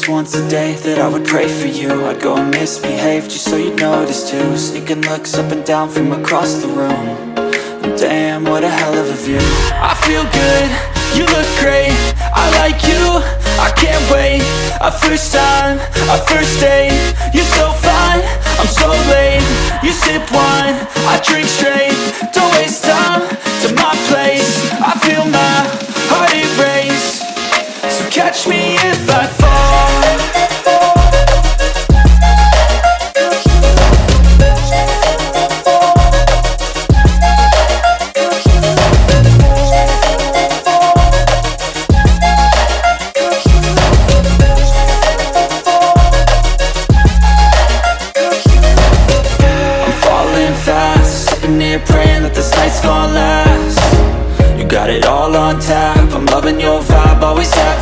least once a day that I would pray for you. I'd go and misbehave just so you'd notice too. Sneaking looks up and down from across the room. And damn, what a hell of a view. I feel good, you look great, I like you, I can't wait. A first time, a first date, you're so fine, I'm so late. You sip wine, I drink straight, don't waste time to my place. I feel my heart erase, so catch me if I fall. Praying that this night's gonna last. You got it all on tap, I'm loving your vibe, always have your